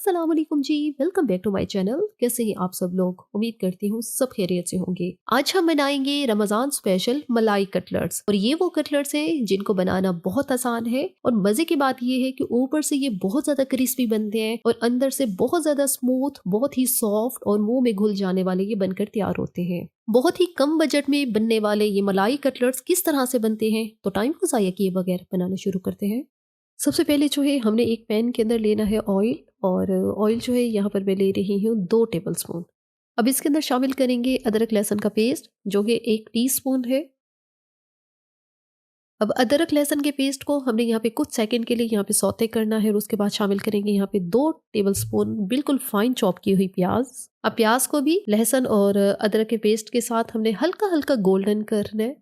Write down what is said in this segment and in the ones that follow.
अस्सलाम वालेकुम जी, welcome back to my channel. कैसे हैं आप सब लोग? उम्मीद करती हूँ सब खैरियत से होंगे। आज हम बनाएंगे रमजान स्पेशल मलाई कटलेट्स और ये वो कटलेट्स हैं जिनको बनाना बहुत आसान है और मजे की बात ये है कि ऊपर से ये बहुत ज्यादा क्रिस्पी बनते हैं और अंदर से बहुत ज्यादा स्मूथ, बहुत ही सॉफ्ट और मुंह में घुल जाने वाले ये बनकर तैयार होते हैं। बहुत ही कम बजट में बनने वाले ये मलाई कटलेट्स किस तरह से बनते हैं, तो टाइम को जाया किए बगैर बनाना शुरू करते हैं। सबसे पहले जो है हमने एक पैन के अंदर लेना है ऑयल और ऑयल जो है यहाँ पर मैं ले रही हूँ 2 टेबलस्पून। अब इसके अंदर शामिल करेंगे अदरक लहसुन का पेस्ट जो कि 1 टीस्पून है। अब अदरक लहसुन के पेस्ट को हमने यहाँ पे कुछ सेकंड के लिए यहाँ पे सौते करना है और उसके बाद शामिल करेंगे यहाँ पे 2 टेबलस्पून बिल्कुल फाइन चॉप की हुई प्याज। अब प्याज को भी लहसुन और अदरक के पेस्ट के साथ हमने हल्का हल्का गोल्डन करना है।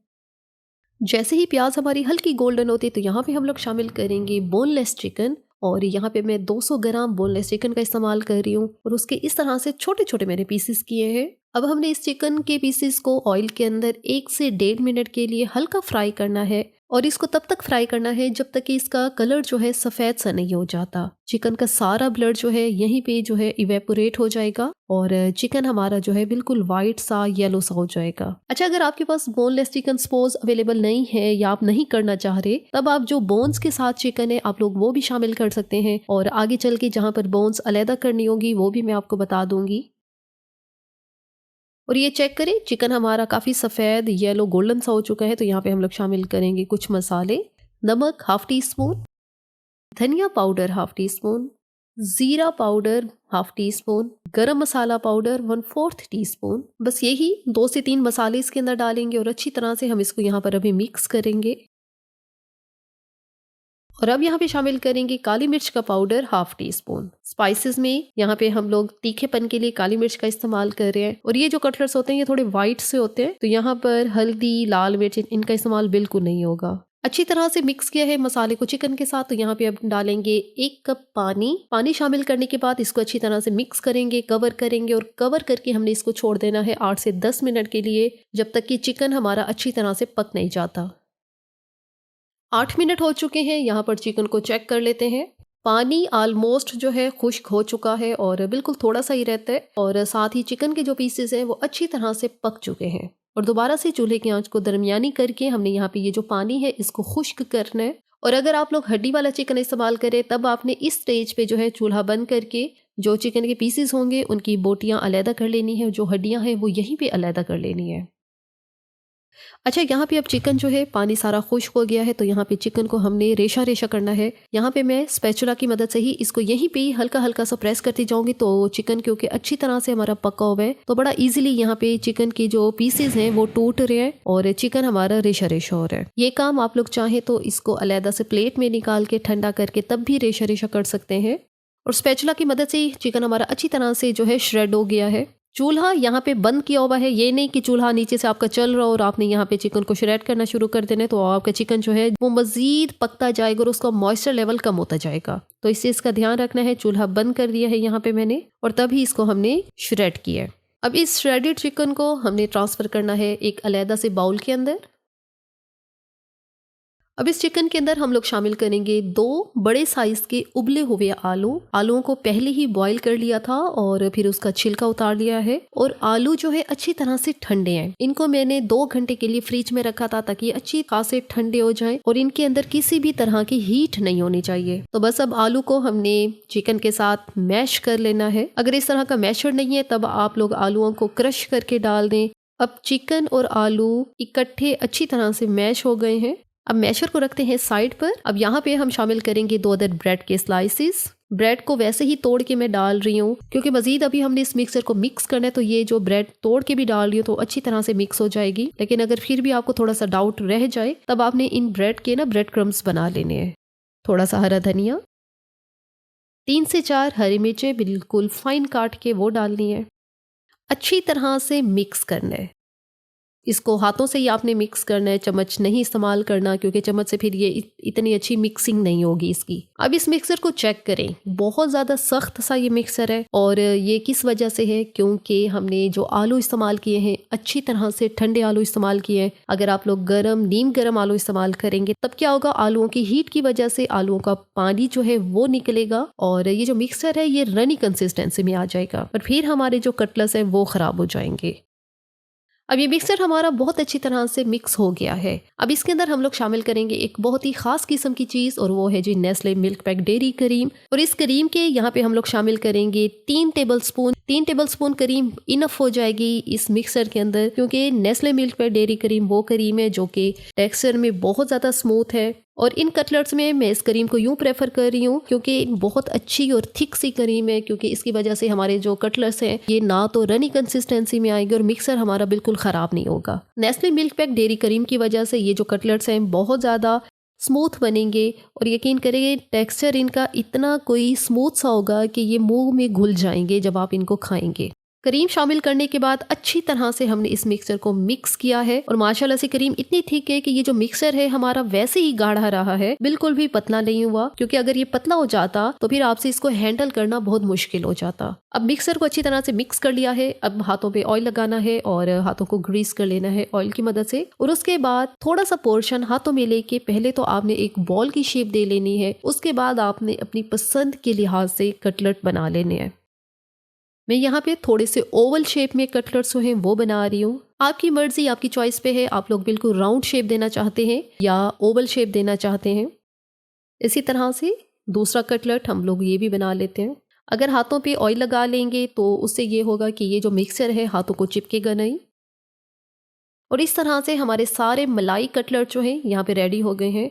जैसे ही प्याज हमारी हल्की गोल्डन होती है तो यहाँ पे हम लोग शामिल करेंगे बोनलेस चिकन और यहाँ पे मैं 200 ग्राम बोनलेस चिकन का इस्तेमाल कर रही हूँ और उसके इस तरह से छोटे छोटे मैंने पीसेस किए हैं। अब हमने इस चिकन के पीसेस को ऑयल के अंदर 1 से 1.5 मिनट के लिए हल्का फ्राई करना है और इसको तब तक फ्राई करना है जब तक कि इसका कलर जो है सफ़ेद सा नहीं हो जाता। चिकन का सारा ब्लड जो है यहीं पे जो है इवेपोरेट हो जाएगा और चिकन हमारा जो है बिल्कुल वाइट सा येलो सा हो जाएगा। अच्छा, अगर आपके पास बोनलेस चिकन सपोज अवेलेबल नहीं है या आप नहीं करना चाह रहे, तब आप जो बोन्स के साथ चिकन है आप लोग वो भी शामिल कर सकते हैं और आगे चल के जहाँ पर बोन्स अलहदा करनी होगी वो भी मैं आपको बता दूंगी। और ये चेक करें, चिकन हमारा काफ़ी सफ़ेद येलो गोल्डन सा हो चुका है। तो यहाँ पे हम लोग शामिल करेंगे कुछ मसाले। नमक 1/2 टीस्पून, धनिया पाउडर 1/2 टीस्पून, जीरा पाउडर 1/2 टीस्पून, गरम मसाला पाउडर 1/4 टीस्पून। बस यही 2 से 3 मसाले इसके अंदर डालेंगे और अच्छी तरह से हम इसको यहाँ पर अभी मिक्स करेंगे। और अब यहाँ पे शामिल करेंगे काली मिर्च का पाउडर 1/2 टीस्पून। स्पाइसेस में यहाँ पे हम लोग तीखेपन के लिए काली मिर्च का इस्तेमाल कर रहे हैं और ये जो कटलेट्स होते हैं ये थोड़े वाइट से होते हैं, तो यहाँ पर हल्दी, लाल मिर्च इनका इस्तेमाल बिल्कुल नहीं होगा। अच्छी तरह से मिक्स किया है मसाले को चिकन के साथ, तो यहाँ पे अब डालेंगे 1 कप पानी। पानी शामिल करने के बाद इसको अच्छी तरह से मिक्स करेंगे, कवर करेंगे और कवर करके हमने इसको छोड़ देना है 8 से 10 मिनट के लिए, जब तक कि चिकन हमारा अच्छी तरह से पक नहीं जाता। 8 मिनट हो चुके हैं, यहाँ पर चिकन को चेक कर लेते हैं। पानी ऑलमोस्ट जो है खुश्क हो चुका है और बिल्कुल थोड़ा सा ही रहता है और साथ ही चिकन के जो पीसेस हैं वो अच्छी तरह से पक चुके हैं। और दोबारा से चूल्हे की आंच को दरमियानी करके हमने यहाँ पे ये जो पानी है इसको खुश्क करना है। और अगर आप लोग हड्डी वाला चिकन इस्तेमाल करें तब आपने इस स्टेज पे जो है चूल्हा बंद करके जो चिकन के पीसेस होंगे उनकी बोटियां अलहदा कर लेनी है, जो हड्डियां हैं वो यहीं पे अलहदा कर लेनी है। अच्छा, यहाँ पे अब चिकन जो है पानी सारा खुश्क हो गया है, तो यहाँ पे चिकन को हमने रेशा रेशा करना है। यहाँ पे मैं स्पैचुला की मदद से ही इसको यहीं पे ही हल्का हल्का सा प्रेस करती जाऊंगी, तो चिकन क्योंकि अच्छी तरह से हमारा पका हुआ है तो बड़ा इजीली यहाँ पे चिकन के जो पीसेज हैं वो टूट रहे हैं और चिकन हमारा रेशा रेशा हो रहा है। ये काम आप लोग चाहें तो इसको अलहदा से प्लेट में निकाल के ठंडा करके तब भी रेशा रेशा कर सकते हैं। और स्पैचुला की मदद से चिकन हमारा अच्छी तरह से जो है श्रेड हो गया है। चूल्हा यहाँ पे बंद किया हुआ है, ये नहीं कि चूल्हा नीचे से आपका चल रहा हो और आपने यहाँ पे चिकन को श्रेड करना शुरू कर देना, तो आपका चिकन जो है वो मजीद पकता जाएगा और उसका मॉइस्चर लेवल कम होता जाएगा। तो इससे इसका ध्यान रखना है। चूल्हा बंद कर दिया है यहाँ पे मैंने और तभी इसको हमने श्रेड किया है। अब इस श्रेडेड चिकन को हमने ट्रांसफर करना है एक अलहदा से बाउल के अंदर। अब इस चिकन के अंदर हम लोग शामिल करेंगे 2 बड़े साइज के उबले हुए आलू। आलूओं को पहले ही बॉईल कर लिया था और फिर उसका छिलका उतार लिया है और आलू जो है अच्छी तरह से ठंडे हैं। इनको मैंने 2 घंटे के लिए फ्रिज में रखा था ताकि अच्छी खासे ठंडे हो जाएं और इनके अंदर किसी भी तरह की हीट नहीं होनी चाहिए। तो बस अब आलू को हमने चिकन के साथ मैश कर लेना है। अगर इस तरह का मैशर नहीं है तब आप लोग आलूओं को क्रश करके डाल दें। अब चिकन और आलू इकट्ठे अच्छी तरह से मैश हो गए हैं। अब मैशर को रखते हैं साइड पर। अब यहाँ पे हम शामिल करेंगे 2 अदर ब्रेड के स्लाइसिस। ब्रेड को वैसे ही तोड़ के मैं डाल रही हूँ क्योंकि मजीद अभी हमने इस मिक्सर को मिक्स करना है, तो ये जो ब्रेड तोड़ के भी डाल रही हूँ तो अच्छी तरह से मिक्स हो जाएगी। लेकिन अगर फिर भी आपको थोड़ा सा डाउट रह जाए तब आपने इन ब्रेड के ना ब्रेड क्रम्स बना लेने हैं। थोड़ा सा हरा धनिया, 3 से 4 हरी मिर्चें बिल्कुल फाइन काट के वो डालनी है। अच्छी तरह से मिक्स करना है। इसको हाथों से ही आपने मिक्स करना है, चम्मच नहीं इस्तेमाल करना, क्योंकि चम्मच से फिर ये इतनी अच्छी मिक्सिंग नहीं होगी इसकी। अब इस मिक्सर को चेक करें, बहुत ज़्यादा सख्त सा ये मिक्सर है। और ये किस वजह से है? क्योंकि हमने जो आलू इस्तेमाल किए हैं अच्छी तरह से ठंडे आलू इस्तेमाल किए हैं। अगर आप लोग नीम गर्म आलू इस्तेमाल करेंगे तब क्या होगा, आलूओं की हीट की वजह से आलूओं का पानी जो है वो निकलेगा और ये जो मिक्सर है ये रनी कंसिस्टेंसी में आ जाएगा और फिर हमारे जो कटलेट्स है वो खराब हो जाएंगे। अब ये मिक्सर हमारा बहुत अच्छी तरह से मिक्स हो गया है। अब इसके अंदर हम लोग शामिल करेंगे एक बहुत ही खास किस्म की चीज़ और वो है जी Nestle milk pack dairy cream. और इस क्रीम के यहाँ पे हम लोग शामिल करेंगे 3 टेबलस्पून क्रीम इनफ हो जाएगी इस मिक्सर के अंदर, क्योंकि Nestle milk pack dairy cream वो क्रीम है जो कि टेक्सचर में बहुत ज़्यादा स्मूथ है। और इन कटलेट्स में मैं इस क्रीम को यूं प्रेफर कर रही हूँ क्योंकि बहुत अच्छी और थिक सी क्रीम है, क्योंकि इसकी वजह से हमारे जो कटलेट्स हैं ये ना तो रनी कंसिस्टेंसी में आएंगे और मिक्सर हमारा बिल्कुल ख़राब नहीं होगा। Nestle milk pack dairy cream की वजह से ये जो कटलेट्स हैं बहुत ज़्यादा स्मूथ बनेंगे और यकीन करिए टेक्सचर इनका इतना कोई स्मूथ सा होगा कि ये मुंह में घुल जाएंगे जब आप इनको खाएंगे। क्रीम शामिल करने के बाद अच्छी तरह से हमने इस मिक्सर को मिक्स किया है और माशाल्लाह से क्रीम इतनी थिक है कि ये जो मिक्सर है हमारा वैसे ही गाढ़ा रहा है, बिल्कुल भी पतला नहीं हुआ, क्योंकि अगर ये पतला हो जाता तो फिर आपसे इसको हैंडल करना बहुत मुश्किल हो जाता। अब मिक्सर को अच्छी तरह से मिक्स कर लिया है। अब हाथों पे ऑयल लगाना है और हाथों को ग्रीस कर लेना है ऑयल की मदद से और उसके बाद थोड़ा सा पोर्शन हाथों में लेके पहले तो आपने एक बॉल की शेप दे लेनी है। उसके बाद आपने अपनी पसंद के लिहाज से कटलेट बना लेने हैं। मैं यहाँ पे थोड़े से ओवल शेप में कटलेट्स जो हैं वो बना रही हूँ। आपकी मर्जी, आपकी चॉइस पे है, आप लोग बिल्कुल राउंड शेप देना चाहते हैं या ओवल शेप देना चाहते हैं। इसी तरह से दूसरा कटलेट हम लोग ये भी बना लेते हैं। अगर हाथों पे ऑयल लगा लेंगे तो उससे ये होगा कि ये जो मिक्सर है हाथों को चिपकेगा नहीं। और इस तरह से हमारे सारे मलाई कटलेट जो हैं यहाँ पे रेडी हो गए हैं।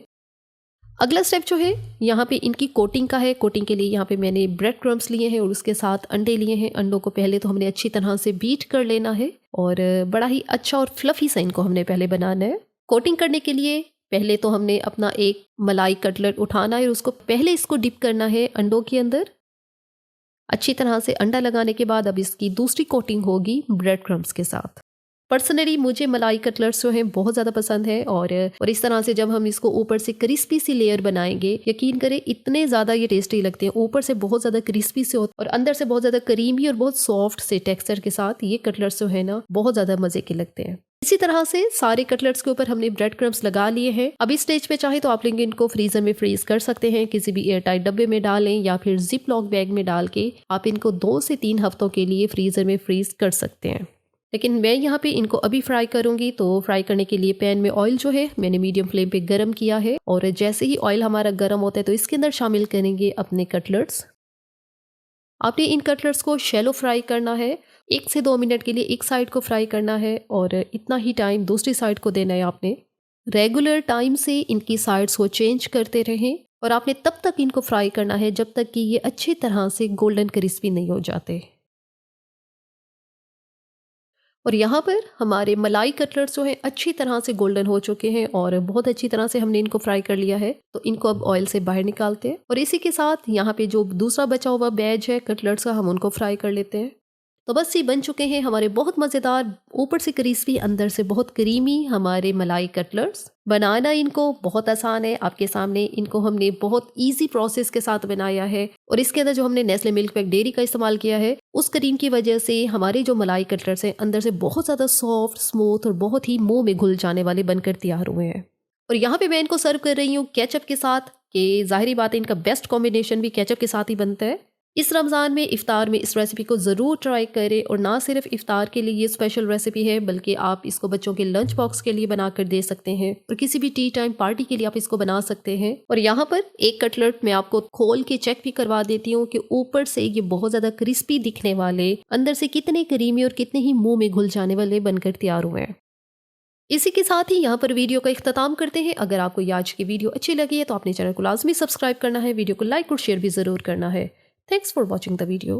अगला स्टेप जो है यहाँ पे इनकी कोटिंग का है। कोटिंग के लिए यहाँ पे मैंने ब्रेड क्रम्स लिए हैं और उसके साथ अंडे लिए हैं। अंडों को पहले तो हमने अच्छी तरह से बीट कर लेना है और बड़ा ही अच्छा और फ्लफी सा इनको हमने पहले बनाना है। कोटिंग करने के लिए पहले तो हमने अपना एक मलाई कटलेट उठाना है और उसको पहले इसको डिप करना है अंडों के अंदर। अच्छी तरह से अंडा लगाने के बाद अब इसकी दूसरी कोटिंग होगी ब्रेड क्रम्स के साथ। पर्सनली मुझे मलाई कटलेट्स जो हैं बहुत ज़्यादा पसंद है और इस तरह से जब हम इसको ऊपर से क्रिस्पी सी लेयर बनाएंगे, यकीन करें इतने ज़्यादा ये टेस्टी लगते हैं। ऊपर से बहुत ज़्यादा क्रिस्पी से और अंदर से बहुत ज़्यादा क्रीमी और बहुत सॉफ्ट से टेक्सचर के साथ ये कटलेट्स जो है ना बहुत ज़्यादा मज़े के लगते हैं। इसी तरह से सारे कटलेट्स के ऊपर हमने ब्रेड क्रम्स लगा लिए हैं। अब इस स्टेज पे चाहे तो आप लोग इनको फ्रीजर में फ्रीज कर सकते हैं, किसी भी एयर टाइट डब्बे में डालें या फिर जिप लॉक बैग में डाल के आप इनको 2 से 3 हफ्तों के लिए फ्रीजर में फ्रीज कर सकते हैं। लेकिन मैं यहाँ पे इनको अभी फ्राई करूंगी, तो फ्राई करने के लिए पैन में ऑयल जो है मैंने मीडियम फ्लेम पे गरम किया है और जैसे ही ऑयल हमारा गरम होता है तो इसके अंदर शामिल करेंगे अपने कटलेट्स। आपने इन कटलेट्स को शैलो फ्राई करना है, 1 से 2 मिनट के लिए एक साइड को फ्राई करना है और इतना ही टाइम दूसरी साइड को देना है। आपने रेगुलर टाइम से इनकी साइड्स को चेंज करते रहें और आपने तब तक इनको फ्राई करना है जब तक कि ये अच्छी तरह से गोल्डन क्रिस्पी नहीं हो जाते। और यहाँ पर हमारे मलाई कटलेट्स जो हैं अच्छी तरह से गोल्डन हो चुके हैं और बहुत अच्छी तरह से हमने इनको फ्राई कर लिया है। तो इनको अब ऑयल से बाहर निकालते हैं और इसी के साथ यहाँ पे जो दूसरा बचा हुआ बैच है कटलेट्स का, हम उनको फ्राई कर लेते हैं। तो बस ये बन चुके हैं हमारे बहुत मज़ेदार, ऊपर से क्रिस्पी अंदर से बहुत क्रीमी हमारे मलाई कटलेट्स। बनाना इनको बहुत आसान है, आपके सामने इनको हमने बहुत इजी प्रोसेस के साथ बनाया है और इसके अंदर जो हमने नेस्ले मिल्क पैक डेयरी का इस्तेमाल किया है उस क्रीम की वजह से हमारे जो मलाई कटलेट्स हैं अंदर से बहुत ज़्यादा सॉफ्ट, स्मूथ और बहुत ही मुंह में घुल जाने वाले बनकर तैयार हुए हैं। और यहाँ पे मैं इनको सर्व कर रही हूँ केचप के साथ, कि जाहिर बात है इनका बेस्ट कॉम्बिनेशन भी केचप के साथ ही बनता है। इस रमज़ान में इफ्तार में इस रेसिपी को ज़रूर ट्राई करें और ना सिर्फ इफ्तार के लिए ये स्पेशल रेसिपी है बल्कि आप इसको बच्चों के लंच बॉक्स के लिए बना कर दे सकते हैं और किसी भी टी टाइम पार्टी के लिए आप इसको बना सकते हैं। और यहाँ पर एक कटलेट मैं आपको खोल के चेक भी करवा देती हूँ कि ऊपर से ये बहुत ज़्यादा क्रिस्पी दिखने वाले, अंदर से कितने करीमी और कितने ही मुँह में घुल जाने वाले बनकर तैयार हुए हैं। इसी के साथ ही यहाँ पर वीडियो का इख्तिताम करते हैं। अगर आपको ये आज की वीडियो अच्छी लगी है तो अपने चैनल को लाजमी सब्सक्राइब करना है, वीडियो को लाइक और शेयर भी ज़रूर करना है। Thanks for watching the video.